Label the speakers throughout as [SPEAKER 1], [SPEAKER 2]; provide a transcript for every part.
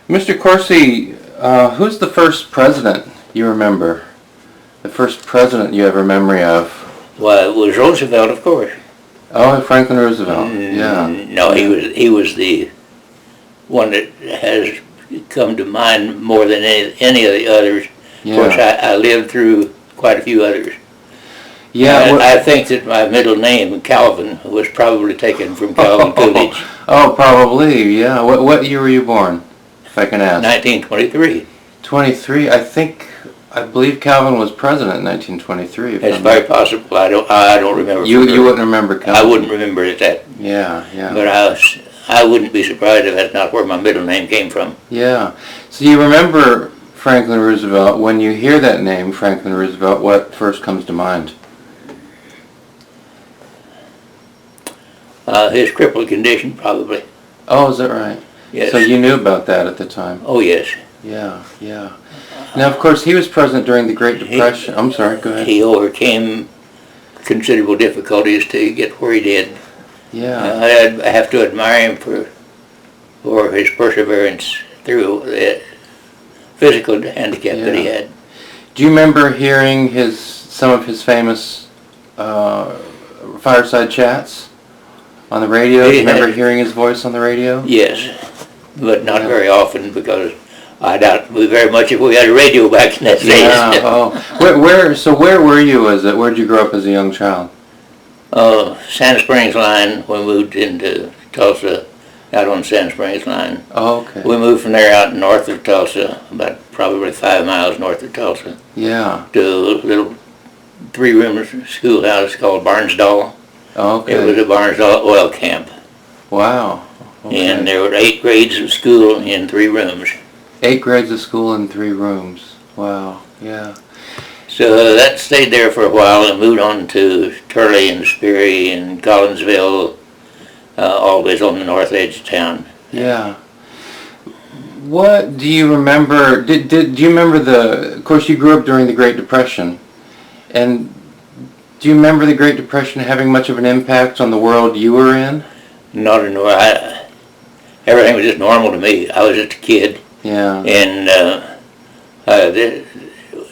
[SPEAKER 1] Mr. Coursey, who's the first president you remember? The first president you have a memory of?
[SPEAKER 2] Well, it was Roosevelt, of course.
[SPEAKER 1] Oh, Franklin Roosevelt. Yeah.
[SPEAKER 2] No, he was the one that has come to mind more than any of the others.
[SPEAKER 1] Yeah.
[SPEAKER 2] Of course, I lived through quite a few others.
[SPEAKER 1] Yeah.
[SPEAKER 2] I think that my middle name, Calvin, was probably taken from Calvin Coolidge.
[SPEAKER 1] Oh, probably, yeah. What year were you born, if I can ask?
[SPEAKER 2] 1923.
[SPEAKER 1] 23. I believe Calvin was president in 1923.
[SPEAKER 2] It's very possible. I don't remember.
[SPEAKER 1] You wouldn't remember Calvin.
[SPEAKER 2] I wouldn't remember it that.
[SPEAKER 1] Yeah.
[SPEAKER 2] But I wouldn't be surprised if that's not where my middle name came from.
[SPEAKER 1] Yeah. So you remember Franklin Roosevelt. When you hear that name, Franklin Roosevelt, what first comes to mind?
[SPEAKER 2] His crippled condition, probably.
[SPEAKER 1] Oh, is that right?
[SPEAKER 2] Yes.
[SPEAKER 1] So you knew about that at the time?
[SPEAKER 2] Oh, yes.
[SPEAKER 1] Yeah. Now, of course, he was president during the Great Depression. I'm sorry, go ahead.
[SPEAKER 2] He overcame considerable difficulties to get where he did.
[SPEAKER 1] Yeah.
[SPEAKER 2] I have to admire him for his perseverance through the physical handicap that he had.
[SPEAKER 1] Do you remember hearing some of his famous fireside chats on the radio? Do you remember hearing his voice on the radio?
[SPEAKER 2] Yes, but not very often, because I doubt very much if we had a radio back in that days.
[SPEAKER 1] Yeah. Oh. Where were you where did you grow up as a young child?
[SPEAKER 2] Sand Springs line. We moved into Tulsa, out on Sand Springs line.
[SPEAKER 1] Oh, okay.
[SPEAKER 2] We moved from there out north of Tulsa, about probably 5 miles north of Tulsa.
[SPEAKER 1] Yeah.
[SPEAKER 2] To a little 3-room schoolhouse called Barnsdall.
[SPEAKER 1] Oh, okay.
[SPEAKER 2] It was a Barnsdall oil camp.
[SPEAKER 1] Wow. Okay.
[SPEAKER 2] And there were 8 grades of school in 3 rooms.
[SPEAKER 1] 8 grades of school in 3 rooms. Wow. Yeah.
[SPEAKER 2] So that stayed there for a while and moved on to Turley and Sperry and Collinsville, always on the north edge of town.
[SPEAKER 1] Yeah. What do you remember? Do you remember of course you grew up during the Great Depression, and do you remember the Great Depression having much of an impact on the world you were in?
[SPEAKER 2] Not in everything was just normal to me. I was just a kid.
[SPEAKER 1] Yeah.
[SPEAKER 2] And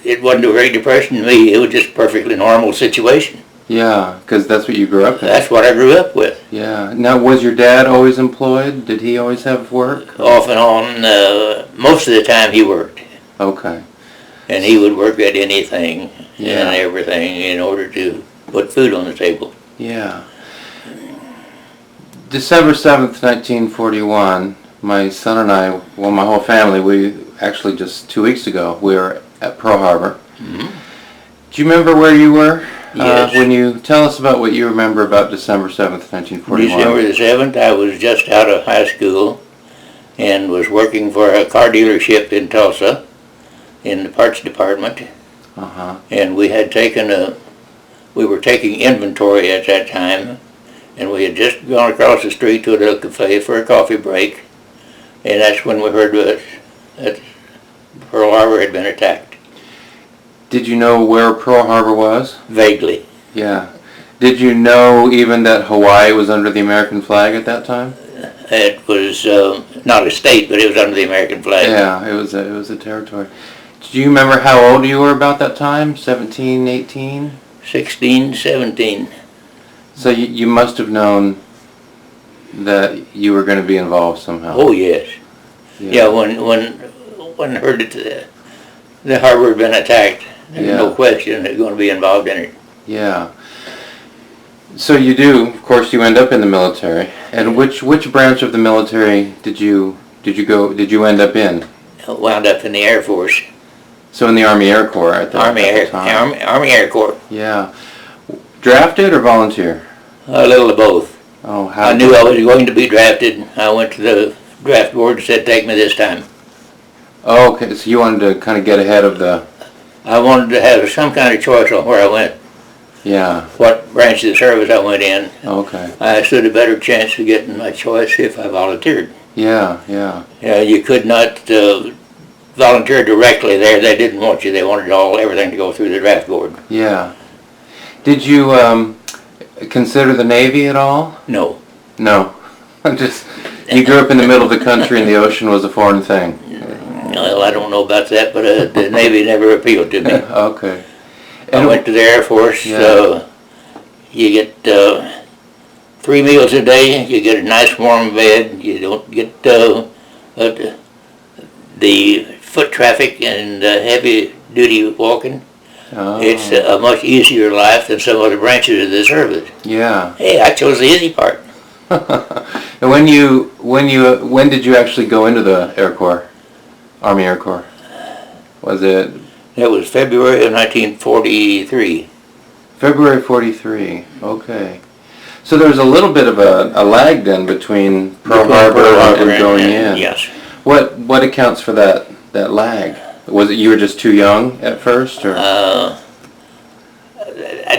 [SPEAKER 2] it wasn't a Great Depression to me. It was just a perfectly normal situation.
[SPEAKER 1] Yeah, because that's what you grew up in.
[SPEAKER 2] That's what I grew up with.
[SPEAKER 1] Yeah. Now, was your dad always employed? Did he always have work?
[SPEAKER 2] Off and on. Most of the time he worked.
[SPEAKER 1] Okay.
[SPEAKER 2] And he would work at anything
[SPEAKER 1] Yeah.
[SPEAKER 2] and everything in order to put food on the table.
[SPEAKER 1] Yeah. December 7th, 1941, my son and I, well, my whole family, we actually just 2 weeks ago, we were at Pearl Harbor.
[SPEAKER 2] Mm-hmm.
[SPEAKER 1] Do you remember where you were?
[SPEAKER 2] Yes.
[SPEAKER 1] When you tell us about what you remember about December 7th, 1941.
[SPEAKER 2] December the 7th, I was just out of high school and was working for a car dealership in Tulsa in the parts department.
[SPEAKER 1] Uh-huh.
[SPEAKER 2] And we were taking inventory at that time, and we had just gone across the street to a little cafe for a coffee break, and that's when we heard that Pearl Harbor had been attacked.
[SPEAKER 1] Did you know where Pearl Harbor was?
[SPEAKER 2] Vaguely.
[SPEAKER 1] Yeah. Did you know even that Hawaii was under the American flag at that time?
[SPEAKER 2] It was not a state, but it was under the American flag.
[SPEAKER 1] Yeah, it was a territory. Do you remember how old you were about that time? 17, 18?
[SPEAKER 2] 16, 17.
[SPEAKER 1] So you must have known that you were going to be involved somehow.
[SPEAKER 2] Oh, yes. Yeah, when I heard that the harbor had been attacked, there's no question they're going to be involved in it.
[SPEAKER 1] Yeah. So you do, of course, you end up in the military. And which branch of the military did you end up in?
[SPEAKER 2] I wound up in the Air Force.
[SPEAKER 1] So in the Army Air Corps at that time.
[SPEAKER 2] Army Air Corps.
[SPEAKER 1] Yeah. Drafted or volunteer?
[SPEAKER 2] A little of both.
[SPEAKER 1] Oh, how?
[SPEAKER 2] I knew I was going to be drafted. I went to the draft board and said, take me this time.
[SPEAKER 1] Oh, okay. So you wanted to kind of get ahead of the...
[SPEAKER 2] I wanted to have some kind of choice on where I went.
[SPEAKER 1] Yeah.
[SPEAKER 2] What branch of the service I went in.
[SPEAKER 1] Okay.
[SPEAKER 2] I stood a better chance of getting my choice if I volunteered.
[SPEAKER 1] Yeah.
[SPEAKER 2] You could not volunteer directly there. They didn't want you. They wanted everything to go through the draft board.
[SPEAKER 1] Yeah. Did you consider the Navy at all?
[SPEAKER 2] No.
[SPEAKER 1] No. Just, you grew up in the middle of the country and the ocean was a foreign thing.
[SPEAKER 2] Well, I don't know about that, but the Navy never appealed to me.
[SPEAKER 1] Okay.
[SPEAKER 2] I went to the Air Force.
[SPEAKER 1] Yeah.
[SPEAKER 2] You get 3 meals a day. You get a nice warm bed. You don't get the foot traffic and heavy duty walking.
[SPEAKER 1] Oh.
[SPEAKER 2] It's a much easier life than some other branches of the service.
[SPEAKER 1] Yeah.
[SPEAKER 2] Hey, I chose the easy part.
[SPEAKER 1] And when did you actually go into the Air Corps, Army Air Corps? Was it
[SPEAKER 2] That was February of 1943.
[SPEAKER 1] February 43? Okay. So there's a little bit of a lag then between Pearl Harbor and going in.
[SPEAKER 2] Yes.
[SPEAKER 1] What accounts for that lag? Was it you were just too young at first, or?
[SPEAKER 2] I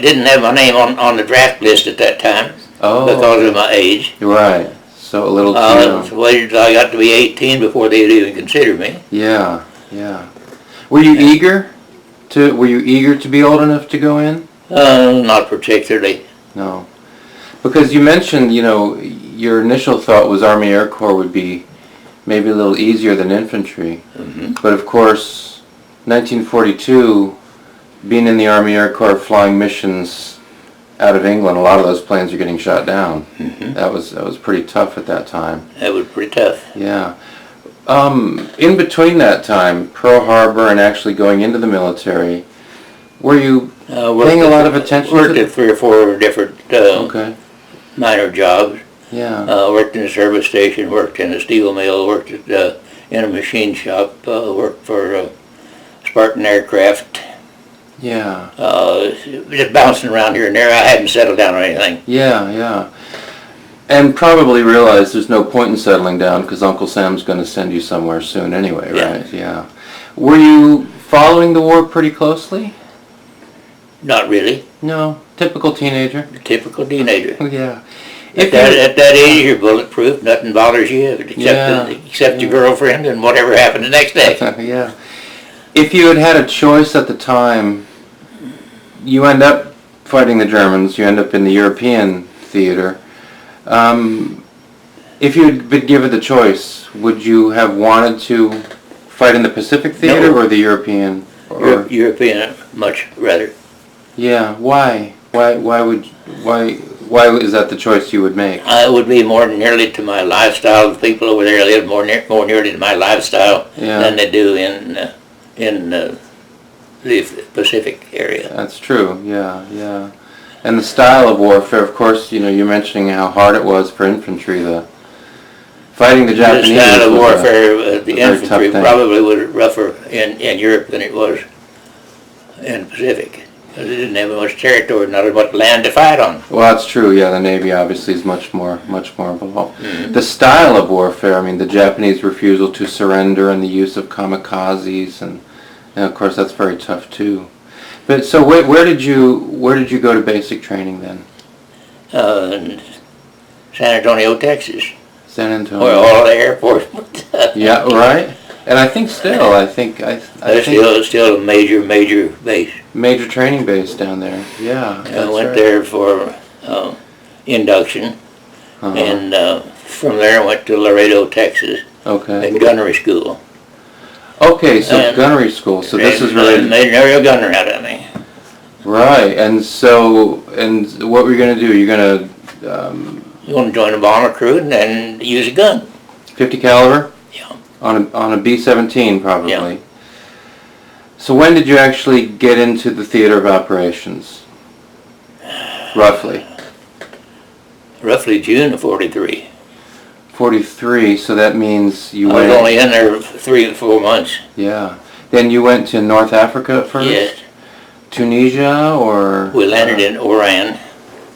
[SPEAKER 2] didn't have my name on the draft list at that time because of my age.
[SPEAKER 1] Right. So a little too young.
[SPEAKER 2] Waited until I got to be 18 before they'd even consider me.
[SPEAKER 1] Yeah. Yeah. Were you eager to be old enough to go in?
[SPEAKER 2] Not particularly.
[SPEAKER 1] No. Because you mentioned, your initial thought was Army Air Corps would be maybe a little easier than infantry.
[SPEAKER 2] Mm-hmm.
[SPEAKER 1] But of course, 1942, being in the Army Air Corps flying missions out of England, a lot of those planes are getting shot down.
[SPEAKER 2] Mm-hmm.
[SPEAKER 1] That was pretty tough at that time.
[SPEAKER 2] That was pretty tough.
[SPEAKER 1] Yeah. In between that time, Pearl Harbor and actually going into the military, were you paying a lot of attention to
[SPEAKER 2] Worked at 3 or 4 different minor jobs.
[SPEAKER 1] Yeah.
[SPEAKER 2] Worked in a service station, worked in a steel mill, worked in a machine shop, worked for Spartan Aircraft.
[SPEAKER 1] Yeah.
[SPEAKER 2] Just bouncing around here and there. I hadn't settled down or anything.
[SPEAKER 1] Yeah, yeah. And probably realized there's no point in settling down because Uncle Sam's going to send you somewhere soon anyway, right? Yeah. Were you following the war pretty closely?
[SPEAKER 2] Not really.
[SPEAKER 1] No. Typical teenager?
[SPEAKER 2] Typical teenager.
[SPEAKER 1] Yeah.
[SPEAKER 2] At that age, you're bulletproof. Nothing bothers you except your girlfriend and whatever happened the next day.
[SPEAKER 1] Yeah. If you had a choice at the time, you end up fighting the Germans, you end up in the European theater. If you had been given the choice, would you have wanted to fight in the Pacific theater or the European?
[SPEAKER 2] European, much rather.
[SPEAKER 1] Yeah. Why? Why is that the choice you would make?
[SPEAKER 2] It would be more nearly to my lifestyle. The people over there live more nearly to my lifestyle than they do in the Pacific area.
[SPEAKER 1] That's true. Yeah, yeah. And the style of warfare, of course, you're mentioning how hard it was for infantry. Fighting the Japanese.
[SPEAKER 2] The style of warfare, the infantry probably was rougher in Europe than it was in the Pacific. Because it didn't have much territory, not as much land to fight on.
[SPEAKER 1] Well, that's true. Yeah, the Navy obviously is much more involved.
[SPEAKER 2] Mm-hmm.
[SPEAKER 1] The style of warfare. I mean, the Japanese refusal to surrender and the use of kamikazes, and of course that's very tough too. But so where did you go to basic training then?
[SPEAKER 2] In San Antonio, Texas.
[SPEAKER 1] San Antonio.
[SPEAKER 2] Where all the airports.
[SPEAKER 1] Yeah, right. And I think still,
[SPEAKER 2] still a major base.
[SPEAKER 1] Major training base down there. Yeah.
[SPEAKER 2] I went there for induction, and from there I went to Laredo, Texas.
[SPEAKER 1] Okay.
[SPEAKER 2] In gunnery school.
[SPEAKER 1] Okay, so gunnery school. So this is related.
[SPEAKER 2] Made an aerial gunner out of me.
[SPEAKER 1] Right, and what were you going to do? You're going to
[SPEAKER 2] You want to join a bomber crew and use a gun.
[SPEAKER 1] 50 caliber?
[SPEAKER 2] Yeah.
[SPEAKER 1] On a B-17 probably.
[SPEAKER 2] Yeah.
[SPEAKER 1] So when did you actually get into the theater of operations? Roughly.
[SPEAKER 2] Roughly June of 43.
[SPEAKER 1] 43, so that means you
[SPEAKER 2] went... I was only in there 3 or 4 months.
[SPEAKER 1] Yeah. Then you went to North Africa at first?
[SPEAKER 2] Yes.
[SPEAKER 1] Tunisia or...
[SPEAKER 2] We landed in Oran.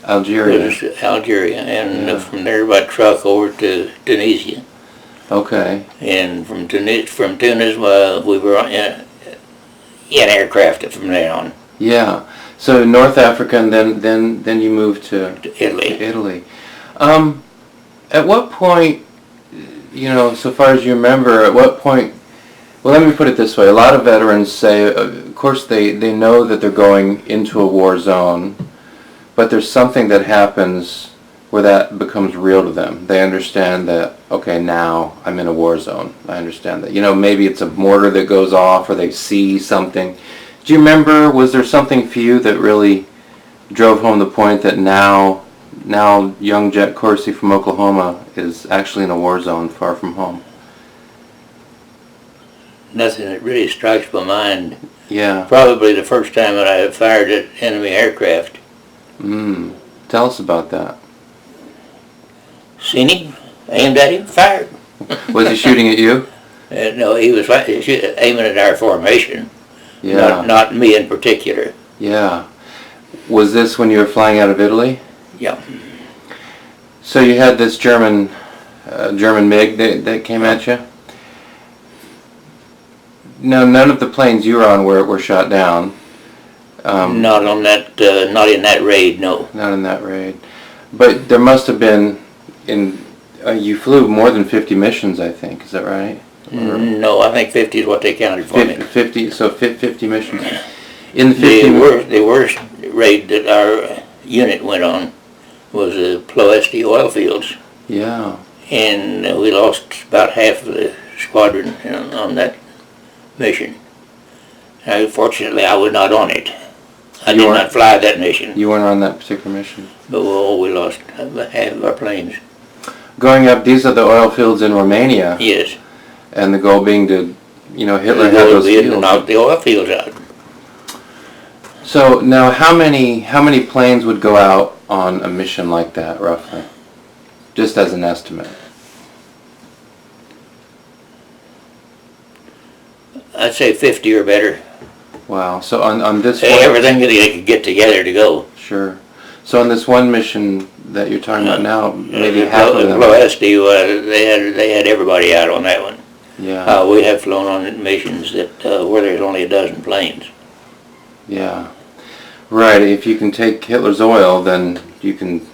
[SPEAKER 1] Algeria.
[SPEAKER 2] Algeria, and from there by truck over to Tunisia.
[SPEAKER 1] Okay.
[SPEAKER 2] And from Tunis we were in aircraft from there on.
[SPEAKER 1] Yeah. So North Africa, and then you moved to Italy. At what point, so far as you remember, at what point? Well, let me put it this way: a lot of veterans say, of course, they know that they're going into a war zone, but there's something that happens where that becomes real to them. They understand that, okay, now I'm in a war zone. I understand that. You know, maybe it's a mortar that goes off or they see something. Do you remember, was there something for you that really drove home the point that now young Jack Coursey from Oklahoma is actually in a war zone far from home?
[SPEAKER 2] Nothing that really strikes my mind.
[SPEAKER 1] Yeah.
[SPEAKER 2] Probably the first time that I fired at enemy aircraft.
[SPEAKER 1] Tell us about that.
[SPEAKER 2] Seen him, aimed at him, fired.
[SPEAKER 1] Was he shooting at you?
[SPEAKER 2] No, he was aiming at our formation.
[SPEAKER 1] Yeah.
[SPEAKER 2] Not me in particular.
[SPEAKER 1] Yeah. Was this when you were flying out of Italy?
[SPEAKER 2] Yeah.
[SPEAKER 1] So you had this German MiG that came at you? No, none of the planes you were on were shot down.
[SPEAKER 2] Not on that. Not in that raid. No.
[SPEAKER 1] Not in that raid. But there must have been. You flew more than 50 missions, I think. Is that right?
[SPEAKER 2] No, I think 50 is what they counted for me.
[SPEAKER 1] 50. So 50 missions. In the 50.
[SPEAKER 2] The worst raid that our unit went on was the Ploesti oil fields.
[SPEAKER 1] Yeah.
[SPEAKER 2] And we lost about half of the squadron on that mission. Fortunately, I was not on it. I did not fly that mission.
[SPEAKER 1] You weren't on that particular mission.
[SPEAKER 2] But we lost half of our planes.
[SPEAKER 1] Going up, these are the oil fields in Romania.
[SPEAKER 2] Yes.
[SPEAKER 1] And the goal being to, Hitler had
[SPEAKER 2] The goal
[SPEAKER 1] those
[SPEAKER 2] being
[SPEAKER 1] fields.
[SPEAKER 2] to knock the oil fields out.
[SPEAKER 1] So now, how many planes would go out on a mission like that, roughly? Just as an estimate.
[SPEAKER 2] I'd say 50 or better.
[SPEAKER 1] Wow. So on this
[SPEAKER 2] one, everything they could get together to go.
[SPEAKER 1] Sure. So on this one mission that you're talking about now, maybe half of them.
[SPEAKER 2] Ploesti, they had everybody out on that one.
[SPEAKER 1] Yeah.
[SPEAKER 2] We have flown on missions that where there's only a dozen planes.
[SPEAKER 1] Yeah. Right. If you can take Hitler's oil, then you can,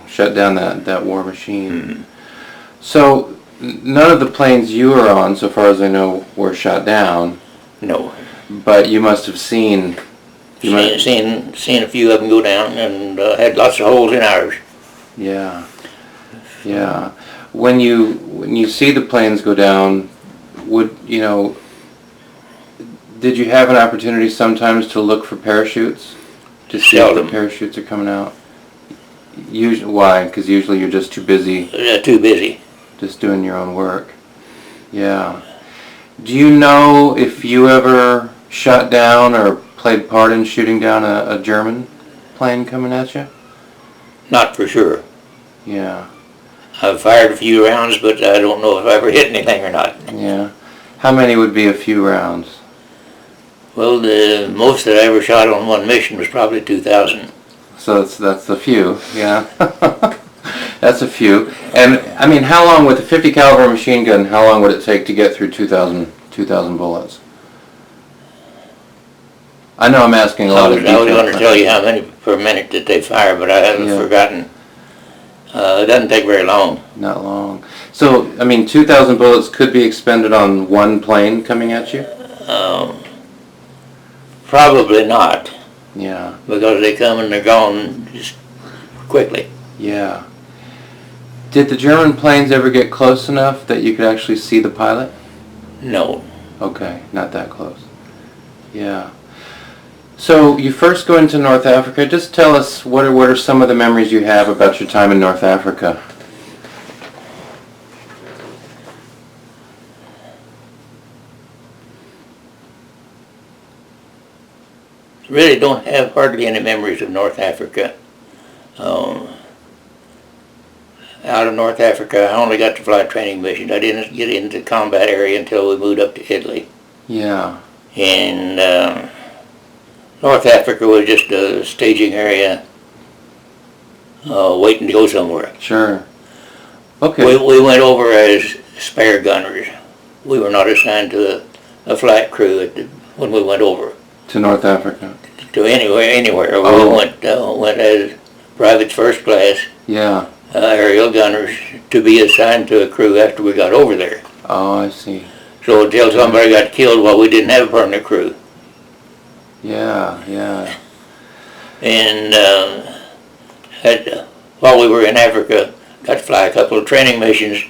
[SPEAKER 1] shut down that war machine. Mm-hmm. So none of the planes you were on, so far as I know, were shot down.
[SPEAKER 2] No.
[SPEAKER 1] But you must have seen
[SPEAKER 2] a few of them go down, and had lots of holes in ours.
[SPEAKER 1] Yeah. Yeah. When you see the planes go down, did you have an opportunity sometimes to look for parachutes? To see if the parachutes are coming out? Why? Because usually you're just too busy.
[SPEAKER 2] Too busy.
[SPEAKER 1] Just doing your own work. Yeah. Do you know if you ever shot down or played part in shooting down a German plane coming at you?
[SPEAKER 2] Not for sure.
[SPEAKER 1] Yeah.
[SPEAKER 2] I've fired a few rounds, but I don't know if I ever hit anything or not.
[SPEAKER 1] Yeah. How many would be a few rounds?
[SPEAKER 2] Well, the most that I ever shot on one mission was probably 2,000.
[SPEAKER 1] So that's a few, yeah. That's a few. And I mean, how long with a 50 caliber machine gun? How long would it take to get through 2,000 bullets? I know I'm asking a lot of detail.
[SPEAKER 2] I was going to tell you how many per minute that they fire, but I haven't forgotten. It doesn't take very long.
[SPEAKER 1] Not long. So, I mean, 2,000 bullets could be expended on one plane coming at you?
[SPEAKER 2] Probably not.
[SPEAKER 1] Yeah.
[SPEAKER 2] Because they come and they're gone just quickly.
[SPEAKER 1] Yeah. Did the German planes ever get close enough that you could actually see the pilot?
[SPEAKER 2] No.
[SPEAKER 1] Okay, not that close. Yeah. So you first go into North Africa. Just tell us what are some of the memories you have about your time in North Africa?
[SPEAKER 2] Really don't have hardly any memories of North Africa. Out of North Africa, I only got to fly training missions. I didn't get into the combat area until we moved up to Italy.
[SPEAKER 1] Yeah.
[SPEAKER 2] And North Africa was just a staging area, waiting to go somewhere.
[SPEAKER 1] Sure. Okay.
[SPEAKER 2] We went over as spare gunners. We were not assigned to a flight crew when we went over.
[SPEAKER 1] To North Africa?
[SPEAKER 2] To anywhere.
[SPEAKER 1] Oh.
[SPEAKER 2] We went as privates first class.
[SPEAKER 1] Yeah.
[SPEAKER 2] Aerial gunners to be assigned to a crew after we got over there.
[SPEAKER 1] Oh, I see.
[SPEAKER 2] So until somebody got killed, we didn't have a permanent crew.
[SPEAKER 1] Yeah, yeah.
[SPEAKER 2] And while we were in Africa, got to fly a couple of training missions,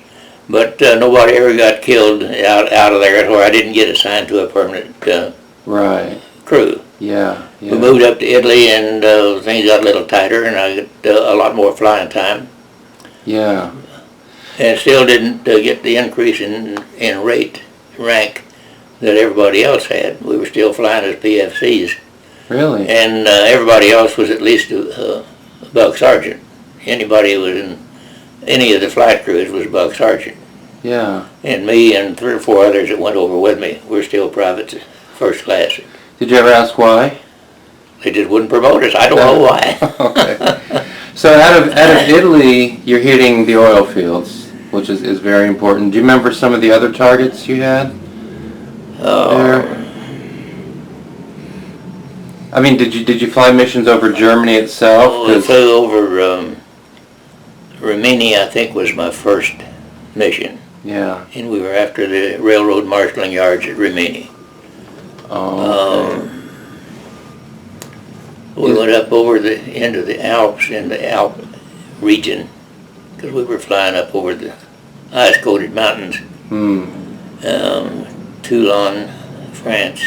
[SPEAKER 2] but nobody ever got killed out of there, or I didn't get assigned to a permanent
[SPEAKER 1] Right.
[SPEAKER 2] crew.
[SPEAKER 1] Yeah. Yeah.
[SPEAKER 2] We moved up to Italy, and things got a little tighter, and I got a lot more flying time.
[SPEAKER 1] Yeah.
[SPEAKER 2] And still didn't get the increase in rank that everybody else had. We were still flying as PFCs.
[SPEAKER 1] Really?
[SPEAKER 2] And everybody else was at least a bug sergeant. Anybody who was in any of the flight crews was a bug sergeant.
[SPEAKER 1] Yeah.
[SPEAKER 2] And me and 3 or 4 others that went over with me were still privates, first class.
[SPEAKER 1] Did you ever ask why?
[SPEAKER 2] They just wouldn't promote us. I don't know why.
[SPEAKER 1] Okay. So out of Italy, you're hitting the oil fields, which is very important. Do you remember some of the other targets you had there? I mean, did you fly missions over Germany itself?
[SPEAKER 2] We flew over Romania, I think, was my first mission.
[SPEAKER 1] Yeah.
[SPEAKER 2] And we were after the railroad marshalling yards at Romania.
[SPEAKER 1] Oh. Okay.
[SPEAKER 2] We went up over the end of the Alps in the Alp region, because we were flying up over the ice-coated mountains. Toulon, France.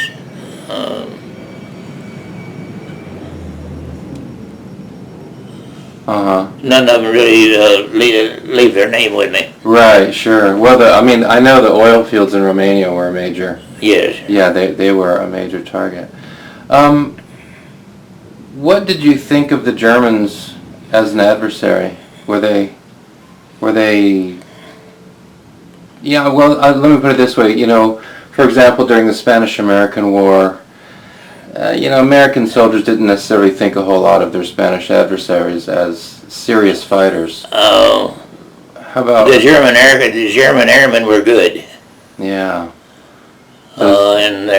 [SPEAKER 2] None of them really leave their name with me.
[SPEAKER 1] Right, sure. Well, I mean, I know the oil fields in Romania were a major.
[SPEAKER 2] Yes.
[SPEAKER 1] Yeah, they were a major target. What did you think of the Germans as an adversary? Were they? Yeah. Well, let me put it this way. You know, for example, during the Spanish-American War, American soldiers didn't necessarily think a whole lot of their Spanish adversaries as serious fighters.
[SPEAKER 2] Oh.
[SPEAKER 1] How about
[SPEAKER 2] the German airmen were good.
[SPEAKER 1] Yeah.
[SPEAKER 2] And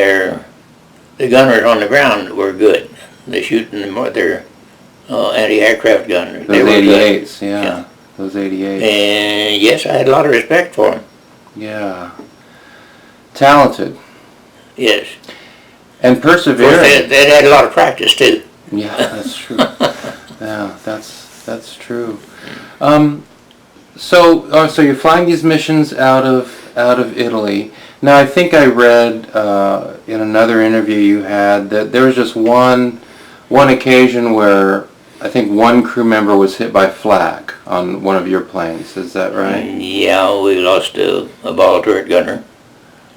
[SPEAKER 2] the gunners on the ground were good. They shooting their anti-aircraft gunners.
[SPEAKER 1] Those 88s, yeah. Those 88s.
[SPEAKER 2] And yes, I had a lot of respect for them.
[SPEAKER 1] Yeah. Talented.
[SPEAKER 2] Yes.
[SPEAKER 1] And persevering.
[SPEAKER 2] They had a lot of practice too.
[SPEAKER 1] Yeah, that's true. Yeah, that's true. So you're flying these missions out of Italy. Now I think I read in another interview you had that there was just one occasion where I think one crew member was hit by flak on one of your planes. Is that right?
[SPEAKER 2] Yeah, we lost a ball turret gunner.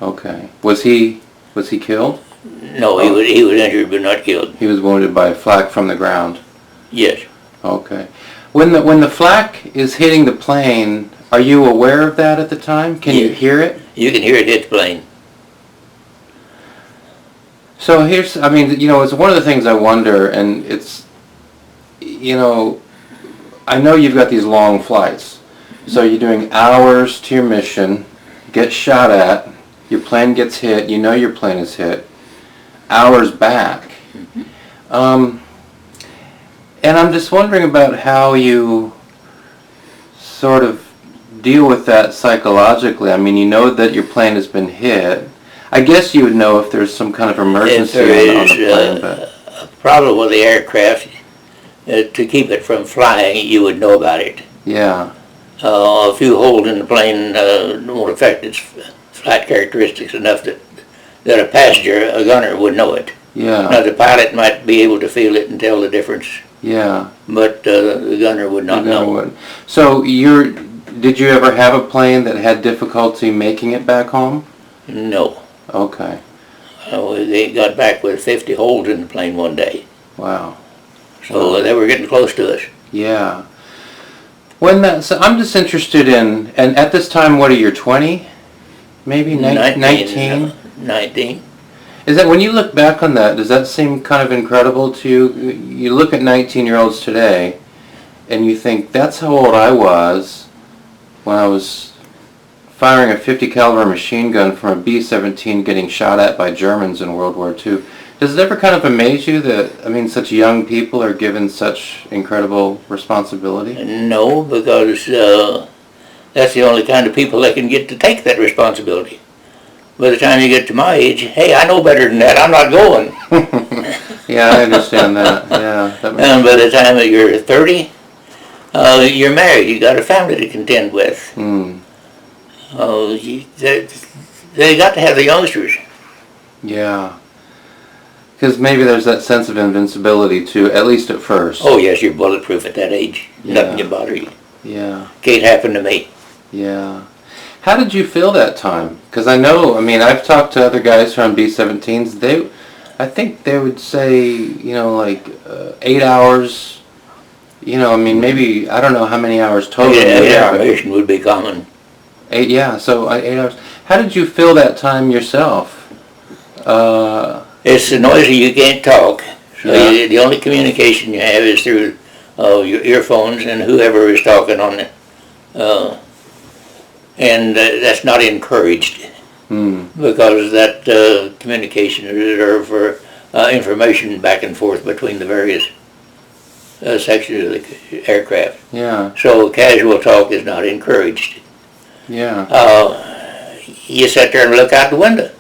[SPEAKER 1] Okay. Was he killed?
[SPEAKER 2] No, he was injured but not killed.
[SPEAKER 1] He was wounded by flak from the ground.
[SPEAKER 2] Yes.
[SPEAKER 1] Okay. When the flak is hitting the plane, are you aware of that at the time? Can you hear it?
[SPEAKER 2] You can hear it hit the plane.
[SPEAKER 1] So it's one of the things I wonder, and it's, I know you've got these long flights. So you're doing hours to your mission, get shot at, your plane gets hit, you know your plane is hit, hours back. And I'm just wondering about how you sort of deal with that psychologically. I mean, you know that your plane has been hit. I guess you would know if there's some kind of emergency on the plane. But
[SPEAKER 2] a problem with the aircraft, to keep it from flying, you would know about it.
[SPEAKER 1] Yeah.
[SPEAKER 2] A few holes in the plane won't affect its flight characteristics enough that a passenger, a gunner, would know it.
[SPEAKER 1] Yeah.
[SPEAKER 2] Now the pilot might be able to feel it and tell the difference.
[SPEAKER 1] Yeah.
[SPEAKER 2] But the gunner would not know.
[SPEAKER 1] Would. So did you ever have a plane that had difficulty making it back home?
[SPEAKER 2] No.
[SPEAKER 1] Okay.
[SPEAKER 2] They got back with 50 holes in the plane one day.
[SPEAKER 1] Wow.
[SPEAKER 2] So they were getting close to us.
[SPEAKER 1] Yeah. So I'm just interested in, and at this time, what are you, 20? Maybe 19?
[SPEAKER 2] 19.
[SPEAKER 1] Is that, when you look back on that, does that seem kind of incredible to you? You look at 19-year-olds today, and you think, that's how old I was when I was firing a 50 caliber machine gun from a B-17 getting shot at by Germans in World War II. Does it ever kind of amaze you that, such young people are given such incredible responsibility?
[SPEAKER 2] No, because that's the only kind of people that can get to take that responsibility. By the time you get to my age, hey, I know better than that, I'm not going.
[SPEAKER 1] Yeah, I understand that. Yeah.
[SPEAKER 2] And by the time that you're 30, You're married, you got a family to contend with. They got to have the youngsters.
[SPEAKER 1] Yeah. Because maybe there's that sense of invincibility too, at least at first.
[SPEAKER 2] Oh yes, you're bulletproof at that age. Nothing can bother you.
[SPEAKER 1] Yeah.
[SPEAKER 2] Can't happen to me.
[SPEAKER 1] Yeah. How did you feel that time? Because I know, I mean, I've talked to other guys who are on B-17s. I think they would say, you know, like 8 hours. You know, I mean, maybe, I don't know how many hours total.
[SPEAKER 2] Yeah, 8-hour mission would be common.
[SPEAKER 1] 8, yeah, so 8 hours. How did you feel that time yourself?
[SPEAKER 2] It's so noisy you can't talk. So
[SPEAKER 1] Yeah.
[SPEAKER 2] the only communication you have is through your earphones and whoever is talking on it. And that's not encouraged. Because that communication is reserved for information back and forth between the various sections of the aircraft.
[SPEAKER 1] Yeah.
[SPEAKER 2] So casual talk is not encouraged.
[SPEAKER 1] Yeah.
[SPEAKER 2] You sit there and look out the window.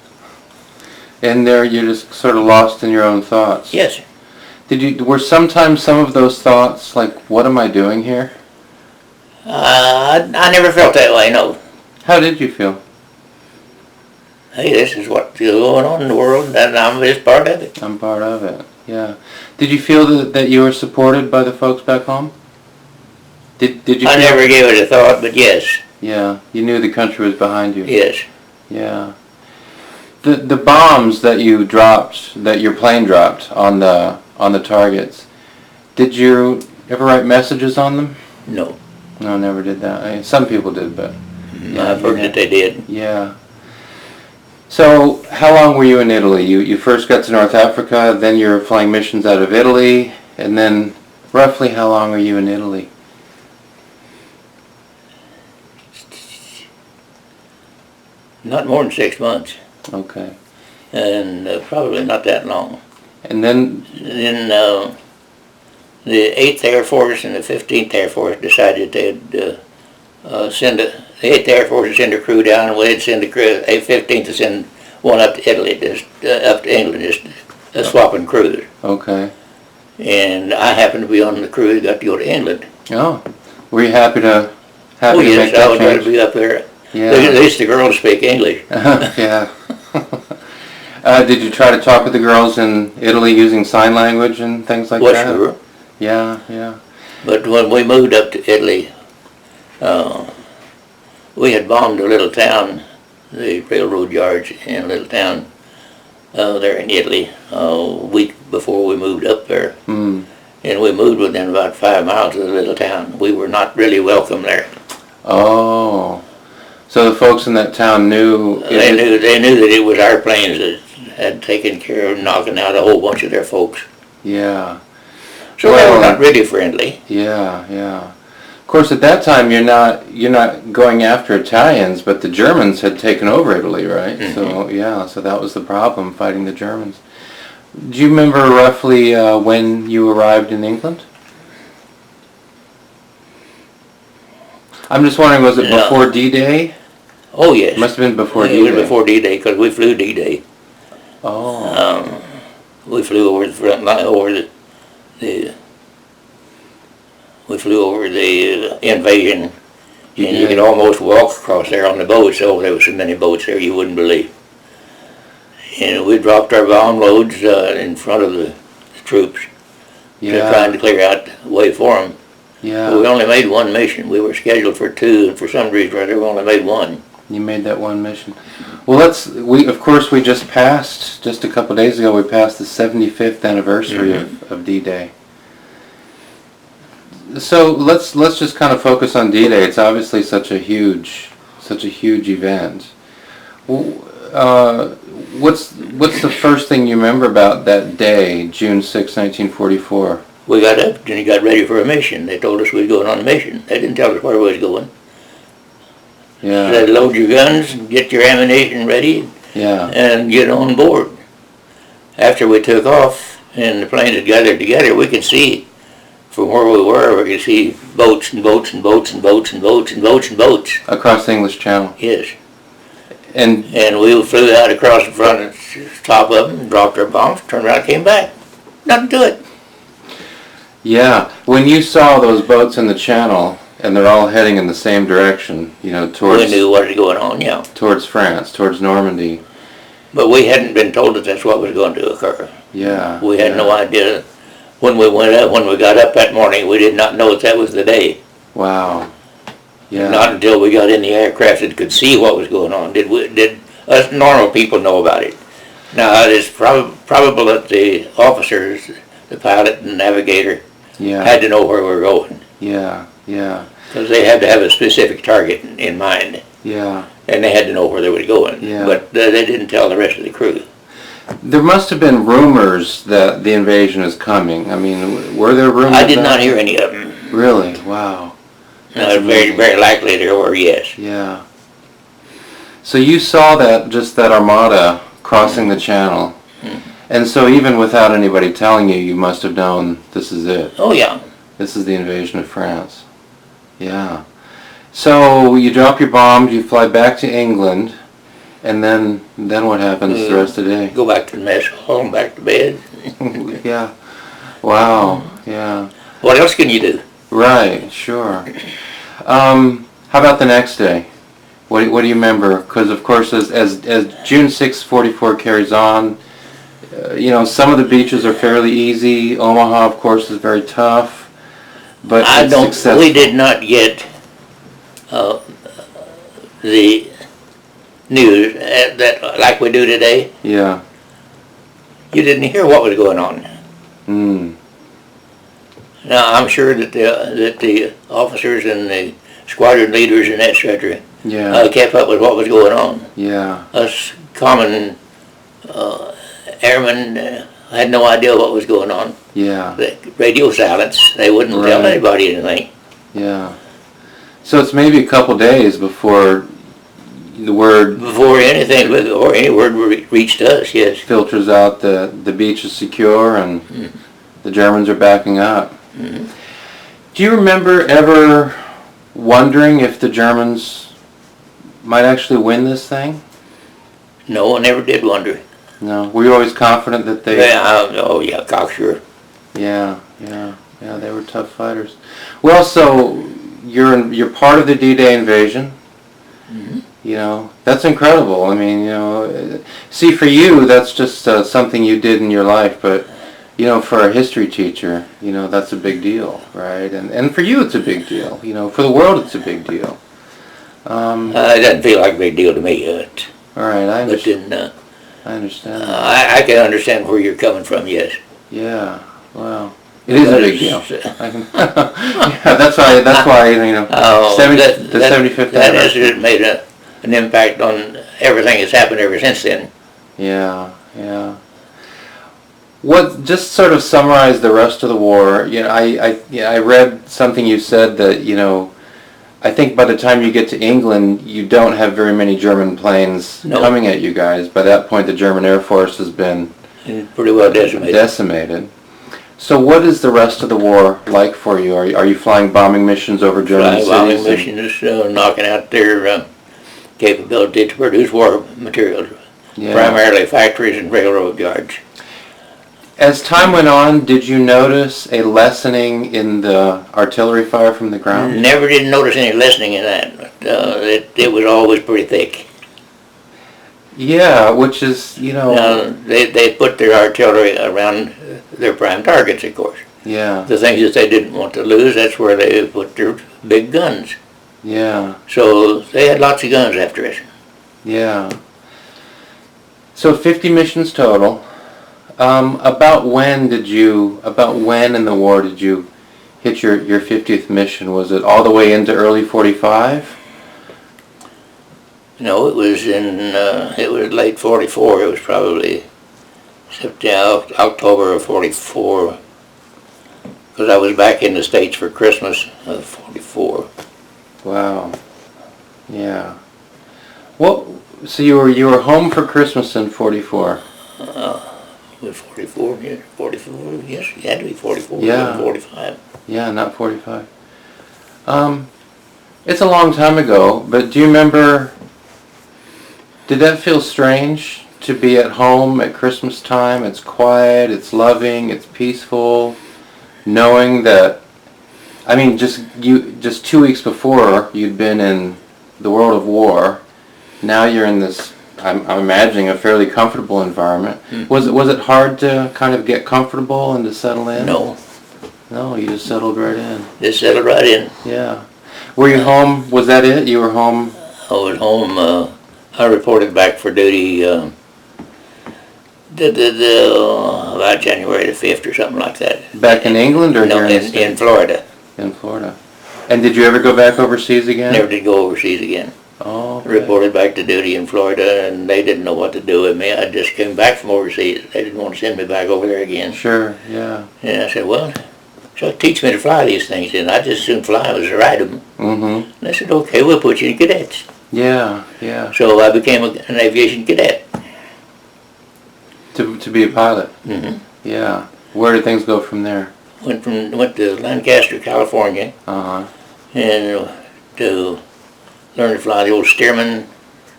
[SPEAKER 1] And there you're just sort of lost in your own thoughts.
[SPEAKER 2] Yes.
[SPEAKER 1] Were sometimes some of those thoughts like, what am I doing here?
[SPEAKER 2] I never felt that way, no.
[SPEAKER 1] How did you feel?
[SPEAKER 2] Hey, this is what's going on in the world, and I'm just part of it.
[SPEAKER 1] I'm part of it, yeah. Did you feel that you were supported by the folks back home? Did you
[SPEAKER 2] I
[SPEAKER 1] feel,
[SPEAKER 2] never gave it a thought, but yes.
[SPEAKER 1] Yeah, you knew the country was behind you.
[SPEAKER 2] Yes.
[SPEAKER 1] Yeah. The bombs that you dropped, that your plane dropped on the targets, did you ever write messages on them?
[SPEAKER 2] No.
[SPEAKER 1] No, never did that. I mean, some people did, but yeah,
[SPEAKER 2] I've heard that they did.
[SPEAKER 1] Yeah. So, how long were you in Italy? You first got to North Africa, then you were flying missions out of Italy, and then roughly how long were you in Italy?
[SPEAKER 2] Not more than 6 months.
[SPEAKER 1] Okay.
[SPEAKER 2] And probably not that long.
[SPEAKER 1] And then
[SPEAKER 2] Then the 8th Air Force and the 15th Air Force decided they'd the 8th Air Force would send a crew down, and we'd send the crew, 15th to send one up to Italy, up to England, just swapping crews.
[SPEAKER 1] Okay.
[SPEAKER 2] And I happened to be on the crew that got to go to England.
[SPEAKER 1] Oh, were you happy to
[SPEAKER 2] Oh
[SPEAKER 1] make
[SPEAKER 2] yes, I
[SPEAKER 1] that
[SPEAKER 2] was glad
[SPEAKER 1] change?
[SPEAKER 2] to be up there.
[SPEAKER 1] Yeah.
[SPEAKER 2] At least the girls speak English.
[SPEAKER 1] Yeah. Did you try to talk with the girls in Italy using sign language and things like
[SPEAKER 2] Well,
[SPEAKER 1] that?
[SPEAKER 2] sure.
[SPEAKER 1] Yeah, yeah.
[SPEAKER 2] But when we moved up to Italy, we had bombed a little town, the railroad yards in a little town there in Italy a week before we moved up there.
[SPEAKER 1] Mm.
[SPEAKER 2] And we moved within about 5 miles of the little town. We were not really welcome there.
[SPEAKER 1] Oh. So the folks in that town knew...
[SPEAKER 2] They knew that it was our planes that had taken care of knocking out a whole bunch of their folks.
[SPEAKER 1] Yeah.
[SPEAKER 2] So they were not really friendly.
[SPEAKER 1] Yeah, yeah. Of course, at that time, you're not going after Italians, but the Germans had taken over Italy, right?
[SPEAKER 2] Mm-hmm.
[SPEAKER 1] So yeah, so that was the problem, fighting the Germans. Do you remember roughly when you arrived in England? I'm just wondering, was it before D-Day?
[SPEAKER 2] Oh yes.
[SPEAKER 1] It must have been before
[SPEAKER 2] D-Day.
[SPEAKER 1] D-Day.
[SPEAKER 2] It was before D-Day because we flew D-Day.
[SPEAKER 1] Oh.
[SPEAKER 2] We flew over the front line, we flew over the invasion, and you could almost walk across there on the boats. Oh, there were so many boats there you wouldn't believe. And we dropped our bomb loads in front of the troops, trying to clear out the way for them.
[SPEAKER 1] Yeah.
[SPEAKER 2] But we only made one mission. We were scheduled for 2, and for some reason or other, we only made 1.
[SPEAKER 1] You made that one mission. Well, of course we just passed, just a couple of days ago, we passed the 75th anniversary of D-Day. So let's just kind of focus on D-Day. It's obviously such a huge event. What's the first thing you remember about that day, June 6, 1944?
[SPEAKER 2] We got up and got ready for a mission. They told us we were going on a mission. They didn't tell us where we was going.
[SPEAKER 1] Yeah.
[SPEAKER 2] They said, load your guns, get your ammunition ready, and get on board. After we took off and the planes had gathered together, we could see from where we were, we could see boats and boats and boats and boats and boats and boats and boats.
[SPEAKER 1] Across the English Channel.
[SPEAKER 2] Yes.
[SPEAKER 1] And
[SPEAKER 2] we flew out across the front and top of them, dropped our bombs, turned around and came back. Nothing to it.
[SPEAKER 1] Yeah, when you saw those boats in the channel and they're all heading in the same direction, you know,
[SPEAKER 2] We
[SPEAKER 1] towards
[SPEAKER 2] knew what was going on, yeah.
[SPEAKER 1] towards France, towards Normandy.
[SPEAKER 2] But we hadn't been told that that's what was going to occur.
[SPEAKER 1] Yeah.
[SPEAKER 2] We had
[SPEAKER 1] yeah.
[SPEAKER 2] no idea. When we got up that morning, we did not know that was the day.
[SPEAKER 1] Wow. Yeah.
[SPEAKER 2] Not until we got in the aircraft and could see what was going on did us normal people know about it. Now, it is probable that the officers, the pilot and navigator,
[SPEAKER 1] Yeah.
[SPEAKER 2] had to know where we were going.
[SPEAKER 1] Yeah. Yeah.
[SPEAKER 2] Because they had to have a specific target in mind,
[SPEAKER 1] Yeah.
[SPEAKER 2] and they had to know where they were going.
[SPEAKER 1] Yeah.
[SPEAKER 2] But they didn't tell the rest of the crew.
[SPEAKER 1] There must have been rumors that the invasion is coming. I mean, were there rumors?
[SPEAKER 2] I did not hear any of them.
[SPEAKER 1] Really? Wow. That's
[SPEAKER 2] Very,
[SPEAKER 1] amazing.
[SPEAKER 2] very likely there were, yes.
[SPEAKER 1] Yeah. So you saw that armada crossing the channel. And so even without anybody telling you, you must have known this is it.
[SPEAKER 2] Oh, yeah.
[SPEAKER 1] This is the invasion of France. Yeah. So you drop your bombs, you fly back to England, and then what happens the rest of the day?
[SPEAKER 2] Go back to the mess hall and back to bed.
[SPEAKER 1] Yeah. Wow. Yeah.
[SPEAKER 2] What else can you do?
[SPEAKER 1] Right. Sure. How about the next day? What do you remember? Because of course, as June 6, 44 carries on, you know, some of the beaches are fairly easy. Omaha, of course, is very tough. But it's successful.
[SPEAKER 2] We did not get the news that like we do today.
[SPEAKER 1] Yeah.
[SPEAKER 2] You didn't hear what was going on.
[SPEAKER 1] Mm.
[SPEAKER 2] Now I'm sure that the officers and the squadron leaders and etc.
[SPEAKER 1] Yeah.
[SPEAKER 2] Kept up with what was going on.
[SPEAKER 1] Yeah.
[SPEAKER 2] Us common airmen had no idea what was going on.
[SPEAKER 1] Yeah.
[SPEAKER 2] The radio silence. They wouldn't tell
[SPEAKER 1] Right.
[SPEAKER 2] anybody anything.
[SPEAKER 1] Yeah. So it's maybe a couple days before the word
[SPEAKER 2] Before anything, or any word reached us, yes.
[SPEAKER 1] filters out the beach is secure and the Germans are backing up.
[SPEAKER 2] Mhm.
[SPEAKER 1] Do you remember ever wondering if the Germans might actually win this thing?
[SPEAKER 2] No, I never did wonder.
[SPEAKER 1] No. Were you always confident that they...
[SPEAKER 2] Oh yeah, cocksure.
[SPEAKER 1] Yeah, they were tough fighters. Well, so you're part of the D-Day invasion.
[SPEAKER 2] Mhm.
[SPEAKER 1] You know, that's incredible. I mean, you know, see, for you, that's just something you did in your life, but, you know, for a history teacher, you know, that's a big deal, right? And for you, it's a big deal. You know, for the world, it's a big deal.
[SPEAKER 2] It doesn't feel like a big deal to me.
[SPEAKER 1] All right, I
[SPEAKER 2] But
[SPEAKER 1] understand.
[SPEAKER 2] then,
[SPEAKER 1] I understand.
[SPEAKER 2] I can understand where you're coming from, yes.
[SPEAKER 1] Yeah, wow. It is a big deal.
[SPEAKER 2] It's,
[SPEAKER 1] I can, yeah, that's why, you know,
[SPEAKER 2] Oh,
[SPEAKER 1] 75th
[SPEAKER 2] that
[SPEAKER 1] anniversary.
[SPEAKER 2] incident made an impact on everything that's happened ever since then.
[SPEAKER 1] Yeah. What, just sort of summarize the rest of the war. You know, I read something you said that, you know, I think by the time you get to England, you don't have very many German planes
[SPEAKER 2] No.
[SPEAKER 1] coming at you guys. By that point, the German Air Force has been
[SPEAKER 2] Pretty well decimated.
[SPEAKER 1] So what is the rest of the war like for you? Are you flying bombing missions over German cities?
[SPEAKER 2] Bombing missions, knocking out their capability to produce war materials,
[SPEAKER 1] Yeah.
[SPEAKER 2] primarily factories and railroad yards.
[SPEAKER 1] As time went on, did you notice a lessening in the artillery fire from the ground?
[SPEAKER 2] Never did notice any lessening in that. It was always pretty thick.
[SPEAKER 1] Yeah, which is, you know...
[SPEAKER 2] Now, they put their artillery around their prime targets, of course.
[SPEAKER 1] Yeah,
[SPEAKER 2] The things that they didn't want to lose, that's where they put their big guns.
[SPEAKER 1] yeah,
[SPEAKER 2] So they had lots of guns after us.
[SPEAKER 1] yeah. So 50 missions total. About when in the war did you hit your 50th mission? Was it all the way into early 45?
[SPEAKER 2] No, it was late 44. It was probably September, October of 44. Because I was back in the States for Christmas of 44.
[SPEAKER 1] Wow. Yeah. Well, so you were home for Christmas in 44.
[SPEAKER 2] Was 44, yeah, 44, yes, it had to be 44,
[SPEAKER 1] Yeah.
[SPEAKER 2] 45.
[SPEAKER 1] Yeah, not 45. It's a long time ago, but do you remember, did that feel strange to be at home at Christmas time? It's quiet, it's loving, it's peaceful. knowing that, I mean, just 2 weeks before you'd been in the world of war. Now you're in this, I'm imagining, a fairly comfortable environment. Was it hard to kind of get comfortable and to settle in?
[SPEAKER 2] No.
[SPEAKER 1] No, you just settled right in.
[SPEAKER 2] Just settled right in.
[SPEAKER 1] Yeah. Were you home? Was that it? You were home?
[SPEAKER 2] I was home. I reported back for duty about January the 5th or something like that.
[SPEAKER 1] Back in England or
[SPEAKER 2] No,
[SPEAKER 1] here in the States?
[SPEAKER 2] in Florida.
[SPEAKER 1] In Florida. And did you ever go back overseas again?
[SPEAKER 2] Never did go overseas again.
[SPEAKER 1] Oh, okay.
[SPEAKER 2] Reported back to duty in Florida, and they didn't know what to do with me. I just came back from overseas. They didn't want to send me back over there again.
[SPEAKER 1] Sure, yeah.
[SPEAKER 2] And I said, well, so teach me to fly these things, and I just soon fly as to ride them.
[SPEAKER 1] Mm-hmm.
[SPEAKER 2] And they said, okay, we'll put you in cadets.
[SPEAKER 1] Yeah, yeah.
[SPEAKER 2] So I became an aviation cadet.
[SPEAKER 1] To be a pilot?
[SPEAKER 2] Mm-hmm.
[SPEAKER 1] Yeah. Where did things go from there?
[SPEAKER 2] Went to Lancaster, California,
[SPEAKER 1] Uh-huh.
[SPEAKER 2] and to learn to fly the old Stearman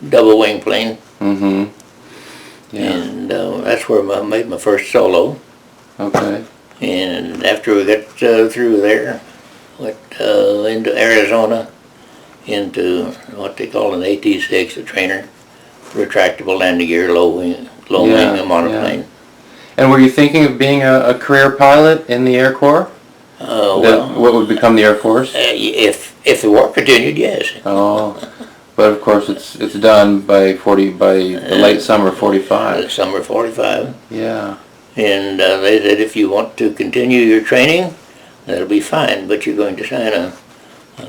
[SPEAKER 2] double wing plane.
[SPEAKER 1] Mm-hmm. Yeah.
[SPEAKER 2] And that's where I made my first solo.
[SPEAKER 1] Okay.
[SPEAKER 2] And after we got through there, went into Arizona, into what they call an AT-6, a trainer, retractable landing gear, low wing monoplane.
[SPEAKER 1] Yeah. And were you thinking of being a career pilot in the Air Corps? What would become the Air Force?
[SPEAKER 2] If the war continued, yes.
[SPEAKER 1] Oh, but of course it's done by the late summer '45.
[SPEAKER 2] Summer '45.
[SPEAKER 1] Yeah.
[SPEAKER 2] And they said, if you want to continue your training, that'll be fine, but you're going to sign a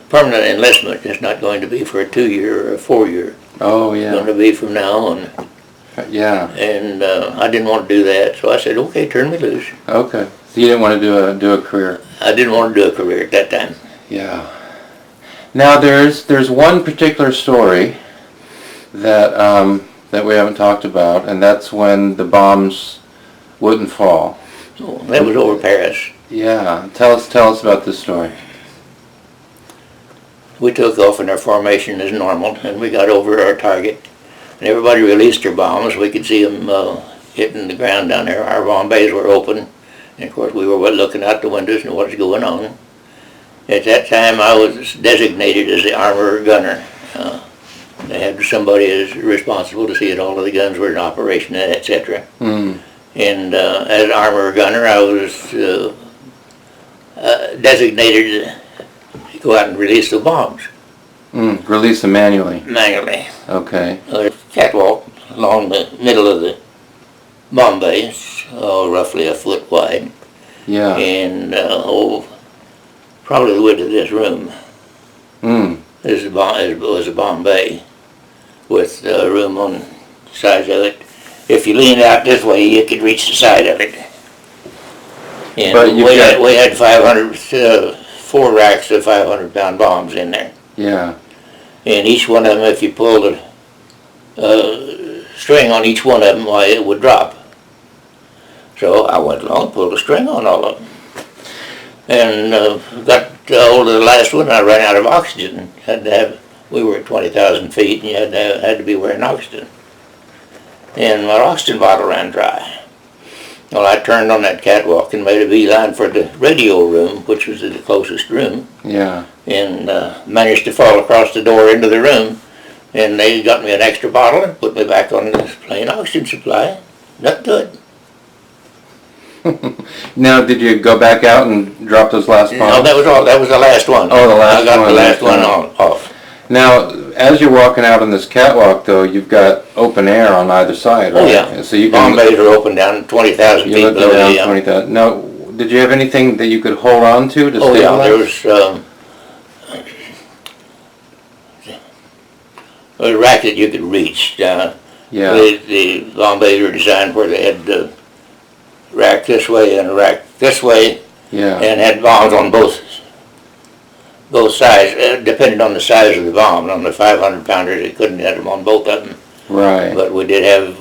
[SPEAKER 2] permanent enlistment. It's not going to be for a 2-year or a 4-year.
[SPEAKER 1] Oh,
[SPEAKER 2] It's
[SPEAKER 1] yeah.
[SPEAKER 2] going to be from now on.
[SPEAKER 1] Yeah.
[SPEAKER 2] And I didn't want to do that, so I said, okay, turn me loose.
[SPEAKER 1] Okay. So you didn't want to do a career.
[SPEAKER 2] I didn't want to do a career at that time.
[SPEAKER 1] Yeah. Now there's one particular story that we haven't talked about, and that's when the bombs wouldn't fall.
[SPEAKER 2] So that was over Paris.
[SPEAKER 1] Yeah. Tell us about this story.
[SPEAKER 2] We took off in our formation as normal, and we got over our target. And everybody released their bombs. We could see them hitting the ground down there. Our bomb bays were open. And of course we were looking out the windows and what was going on. At that time I was designated as the armorer gunner. They had somebody as responsible to see that all of the guns were in operation, etc.
[SPEAKER 1] Mm.
[SPEAKER 2] And as armorer gunner I was designated to go out and release the bombs.
[SPEAKER 1] Mm. Release them manually.
[SPEAKER 2] Manually.
[SPEAKER 1] Okay.
[SPEAKER 2] Catwalk along the middle of the bomb base, roughly a foot wide,
[SPEAKER 1] Yeah.
[SPEAKER 2] and probably the width of this room.
[SPEAKER 1] Mm.
[SPEAKER 2] Was a bomb bay with room on the sides of it. If you leaned out this way, you could reach the side of it. And
[SPEAKER 1] But
[SPEAKER 2] we had 4 racks of 500-pound bombs in there.
[SPEAKER 1] Yeah.
[SPEAKER 2] And each one of them, if you pulled a string on each one of them, why, it would drop. So I went along and pulled a string on all of them. And got hold of the last one, and I ran out of oxygen. We were at 20,000 feet, and you had to be wearing oxygen. And my oxygen bottle ran dry. Well, I turned on that catwalk and made a beeline for the radio room, which was the closest room.
[SPEAKER 1] Yeah.
[SPEAKER 2] And managed to fall across the door into the room, and they got me an extra bottle and put me back on this plain oxygen supply. Not good.
[SPEAKER 1] Now, did you go back out and drop those last bombs?
[SPEAKER 2] No, that was all. That was the last one.
[SPEAKER 1] Oh, the last one.
[SPEAKER 2] I got the last one off.
[SPEAKER 1] Now, as you're walking out on this catwalk, though, you've got open air on either side, right?
[SPEAKER 2] Oh yeah.
[SPEAKER 1] So you
[SPEAKER 2] bomb
[SPEAKER 1] can
[SPEAKER 2] bays are open down 20,000 feet
[SPEAKER 1] you look
[SPEAKER 2] below
[SPEAKER 1] down
[SPEAKER 2] the
[SPEAKER 1] 20,000. Now, did you have anything that you could hold on to
[SPEAKER 2] Oh yeah,
[SPEAKER 1] stabilize?
[SPEAKER 2] There was a rack that you could reach.
[SPEAKER 1] Yeah.
[SPEAKER 2] The bomb bays were designed where they had the rack this way and a rack this way,
[SPEAKER 1] Yeah.
[SPEAKER 2] and had bombs on both sides, depending on the size of the bomb. On the 500-pounders, they couldn't have them on both of them.
[SPEAKER 1] Right.
[SPEAKER 2] But we did have,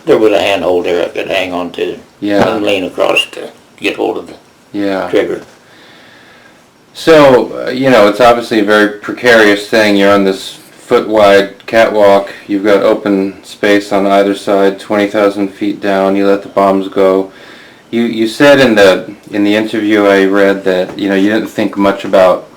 [SPEAKER 2] there was a handhold there I could hang on to
[SPEAKER 1] Yeah.
[SPEAKER 2] and lean across to get hold of the
[SPEAKER 1] Yeah.
[SPEAKER 2] trigger.
[SPEAKER 1] So, it's obviously a very precarious thing. You're on this foot-wide catwalk. You've got open space on either side, 20,000 feet down. You let the bombs go. You said in the interview I read that you didn't think much about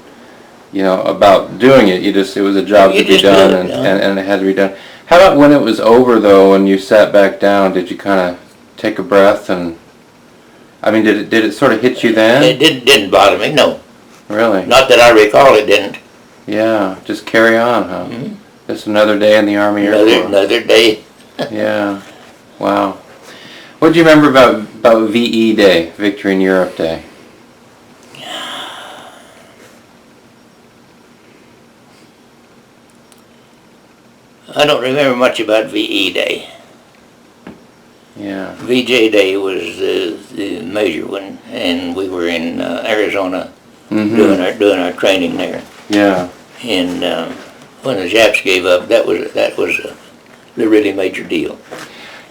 [SPEAKER 1] about doing it. It was a job to be done, and it had to be done. How about when it was over though, and you sat back down? Did you kind of take a breath and? I mean, did it sort of hit you then?
[SPEAKER 2] It didn't bother me, no.
[SPEAKER 1] Really?
[SPEAKER 2] Not that I recall, it didn't.
[SPEAKER 1] Yeah, just carry on, huh? Mm-hmm. Just another day in the Army Air Corps.
[SPEAKER 2] Another day.
[SPEAKER 1] Yeah. Wow. What do you remember about VE Day, Victory in Europe Day?
[SPEAKER 2] I don't remember much about VE Day.
[SPEAKER 1] Yeah.
[SPEAKER 2] VJ Day was the major one, and we were in Arizona doing our training there.
[SPEAKER 1] Yeah.
[SPEAKER 2] And when the Japs gave up, that was the really major deal.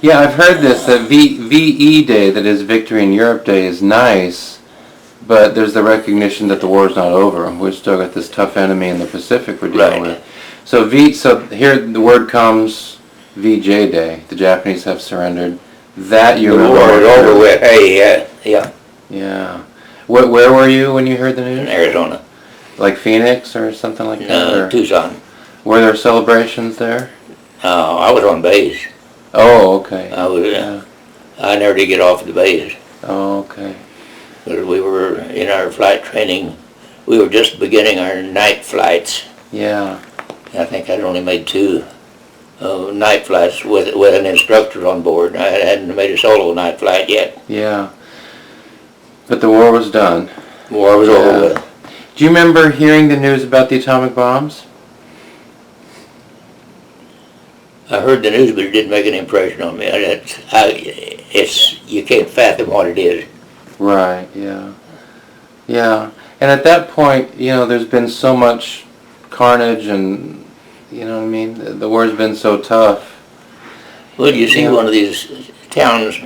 [SPEAKER 1] Yeah, I've heard this, that VE Day, that is Victory in Europe Day, is nice, but there's the recognition that the war's not over. We've still got this tough enemy in the Pacific we're dealing with. So here the word comes, VJ Day, the Japanese have surrendered. That you remember.
[SPEAKER 2] The war is over with. Hey, yeah.
[SPEAKER 1] Yeah. Where were you when you heard the news?
[SPEAKER 2] In Arizona.
[SPEAKER 1] Like Phoenix or something like that?
[SPEAKER 2] No, Tucson.
[SPEAKER 1] Were there celebrations there?
[SPEAKER 2] I was on base.
[SPEAKER 1] Oh, okay.
[SPEAKER 2] I never did get off the base.
[SPEAKER 1] Oh, okay.
[SPEAKER 2] But we were in our flight training. We were just beginning our night flights.
[SPEAKER 1] Yeah.
[SPEAKER 2] I think I'd only made 2 night flights with an instructor on board. I hadn't made a solo night flight yet.
[SPEAKER 1] Yeah. But the war was done.
[SPEAKER 2] The war was over with.
[SPEAKER 1] Do you remember hearing the news about the atomic bombs?
[SPEAKER 2] I heard the news, but it didn't make an impression on me. You can't fathom what it is.
[SPEAKER 1] Right, yeah. Yeah. And at that point, there's been so much carnage and, you know what I mean? The war's been so tough.
[SPEAKER 2] Well, you see one of these towns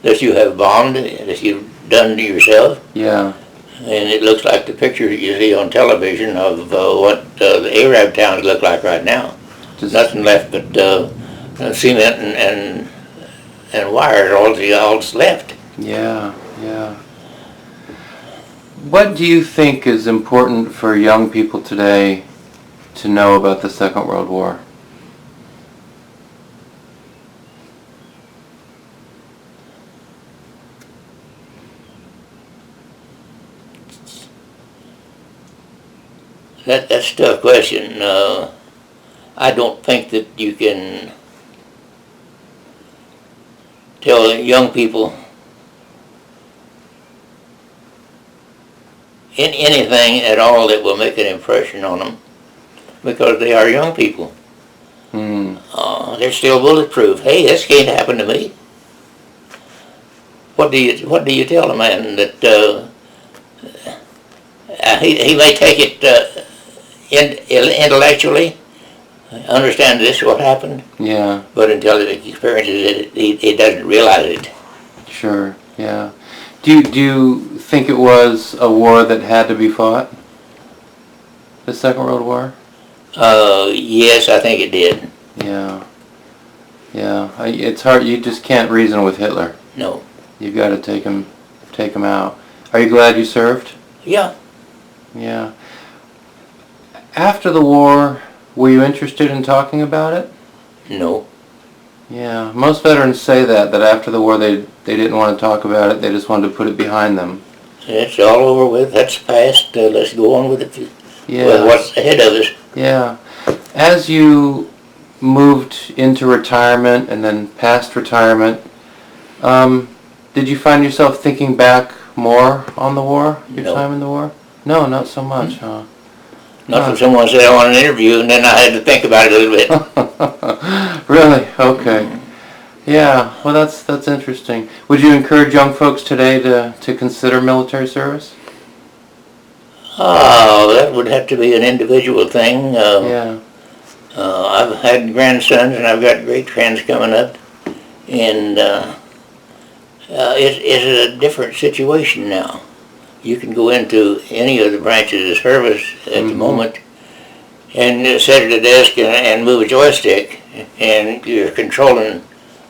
[SPEAKER 2] that you have bombed, that you've done to yourself.
[SPEAKER 1] Yeah.
[SPEAKER 2] And it looks like the pictures you see on television of what the Arab towns look like right now. Just nothing left but cement and wires, all that's left.
[SPEAKER 1] Yeah, yeah. What do you think is important for young people today to know about the Second World War?
[SPEAKER 2] That's a tough question. I don't think that you can tell young people anything at all that will make an impression on them, because they are young people. They're still bulletproof. Hey, this can't happen to me. What do you tell a man that he may take it intellectually, understand this is what happened?
[SPEAKER 1] Yeah.
[SPEAKER 2] But until he experiences it, he doesn't realize it.
[SPEAKER 1] Sure. Yeah. Do you think it was a war that had to be fought? The Second World War?
[SPEAKER 2] Yes, I think it did.
[SPEAKER 1] Yeah. Yeah. It's hard. You just can't reason with Hitler.
[SPEAKER 2] No.
[SPEAKER 1] You've got to take him out. Are you glad you served?
[SPEAKER 2] Yeah.
[SPEAKER 1] Yeah. After the war, were you interested in talking about it?
[SPEAKER 2] No.
[SPEAKER 1] Yeah. Most veterans say that after the war they didn't want to talk about it. They just wanted to put it behind them.
[SPEAKER 2] It's all over with. That's past. Let's go on with it.
[SPEAKER 1] Yeah.
[SPEAKER 2] With what's ahead of us.
[SPEAKER 1] Yeah. As you moved into retirement and then past retirement, did you find yourself thinking back more on the war, your time in the war? No, not so much, huh?
[SPEAKER 2] Not when someone said I want an interview, and then I had to think about it a little bit.
[SPEAKER 1] Really? Okay. Yeah. Well, that's interesting. Would you encourage young folks today to consider military service?
[SPEAKER 2] Oh, that would have to be an individual thing.
[SPEAKER 1] Yeah.
[SPEAKER 2] I've had grandsons, and I've got great-grands coming up, and it's a different situation now. You can go into any of the branches of service at the moment and sit at a desk and move a joystick, and you're controlling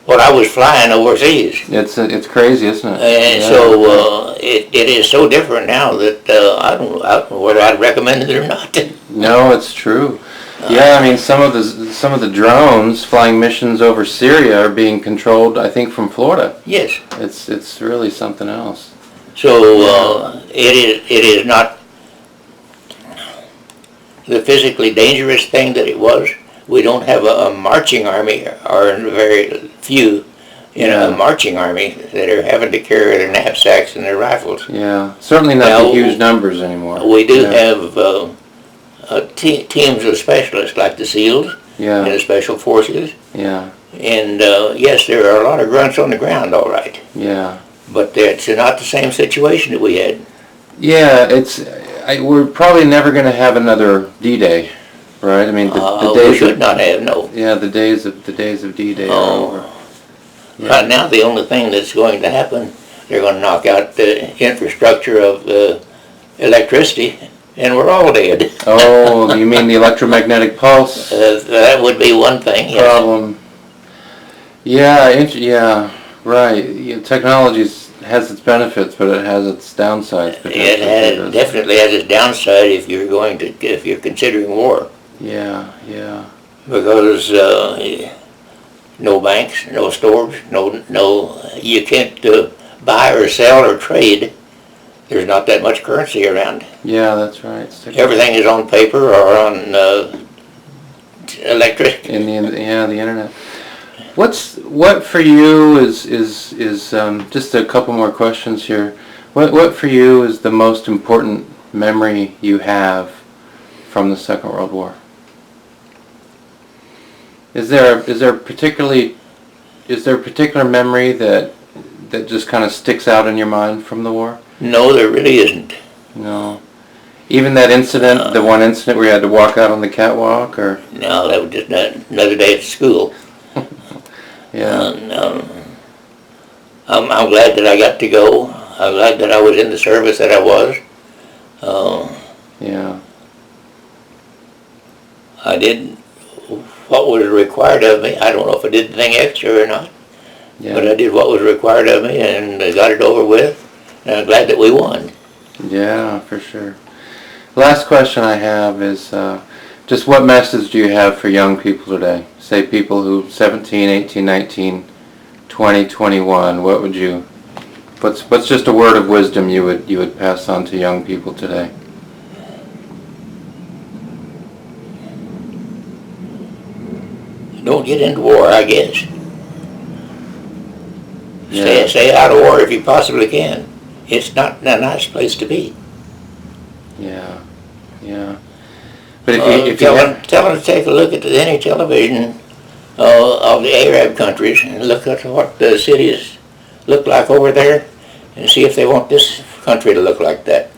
[SPEAKER 2] what I was flying overseas.
[SPEAKER 1] It's crazy, isn't it?
[SPEAKER 2] And
[SPEAKER 1] Yeah.
[SPEAKER 2] so it is so different now that I don't know whether I'd recommend it or not.
[SPEAKER 1] No, it's true. Yeah, I mean some of the drones flying missions over Syria are being controlled, I think, from Florida.
[SPEAKER 2] Yes.
[SPEAKER 1] It's really something else.
[SPEAKER 2] So it is not the physically dangerous thing that it was. We don't have a marching army, or very few in a marching army that are having to carry their knapsacks and their rifles.
[SPEAKER 1] Yeah, certainly not
[SPEAKER 2] Now,
[SPEAKER 1] the huge numbers anymore.
[SPEAKER 2] We do have teams of specialists like the SEALs and the Special Forces.
[SPEAKER 1] Yeah.
[SPEAKER 2] And yes, there are a lot of grunts on the ground, all right.
[SPEAKER 1] Yeah.
[SPEAKER 2] But it's not the same situation that we had.
[SPEAKER 1] Yeah, we're probably never going to have another D-Day, right? I mean, the days
[SPEAKER 2] we should not have, no.
[SPEAKER 1] Yeah, the days of D-Day are over. Yeah.
[SPEAKER 2] Right now, the only thing that's going to happen, they're going to knock out the infrastructure of electricity, and we're all dead.
[SPEAKER 1] Oh, you mean the electromagnetic pulse
[SPEAKER 2] that would be one thing, yes.
[SPEAKER 1] problem? Yeah, right. Technology has its benefits, but it has its downsides.
[SPEAKER 2] It definitely has its downside if you're considering war.
[SPEAKER 1] Yeah.
[SPEAKER 2] Because no banks, no stores, no, you can't buy or sell or trade. There's not that much currency around.
[SPEAKER 1] Yeah, that's right.
[SPEAKER 2] Everything is on paper or on electric.
[SPEAKER 1] The internet. What for you is just a couple more questions here. What for you is the most important memory you have from the Second World War? Is there a particular memory that just kind of sticks out in your mind from the war?
[SPEAKER 2] No, there really isn't.
[SPEAKER 1] No. Even that incident, the one incident where you had to walk out on the catwalk, or?
[SPEAKER 2] No, that was just another day at school.
[SPEAKER 1] Yeah.
[SPEAKER 2] I'm glad that I got to go. I'm glad that I was in the service that I was.
[SPEAKER 1] Yeah.
[SPEAKER 2] I did what was required of me. I don't know if I did anything extra or not, but I did what was required of me and I got it over with. And I'm glad that we won.
[SPEAKER 1] Yeah, for sure. Last question I have is just what message do you have for young people today? Say people who 17, 18, 19, 20, 21. What would you? What's just a word of wisdom you would pass on to young people today?
[SPEAKER 2] Don't get into war, I guess.
[SPEAKER 1] Yeah.
[SPEAKER 2] Stay out of war if you possibly can. It's not a nice place to be.
[SPEAKER 1] Yeah. But if
[SPEAKER 2] tell them to take a look at any television of the Arab countries and look at what the cities look like over there and see if they want this country to look like that.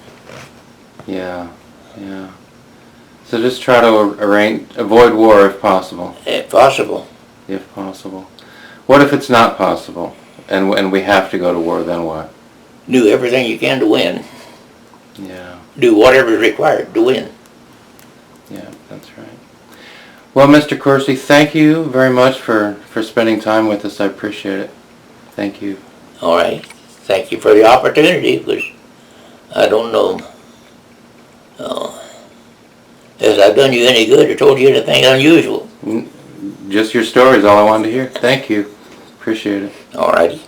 [SPEAKER 1] Yeah. So just try to avoid war if possible.
[SPEAKER 2] If possible.
[SPEAKER 1] If possible. What if it's not possible and we have to go to war, then what?
[SPEAKER 2] Do everything you can to win.
[SPEAKER 1] Yeah.
[SPEAKER 2] Do whatever is required to win.
[SPEAKER 1] Yeah, that's right. Well, Mr. Coursey, thank you very much for spending time with us. I appreciate it. Thank you.
[SPEAKER 2] All right. Thank you for the opportunity, because I don't know has I done you any good or told you anything unusual.
[SPEAKER 1] Just your story is all I wanted to hear. Thank you. Appreciate it.
[SPEAKER 2] All righty.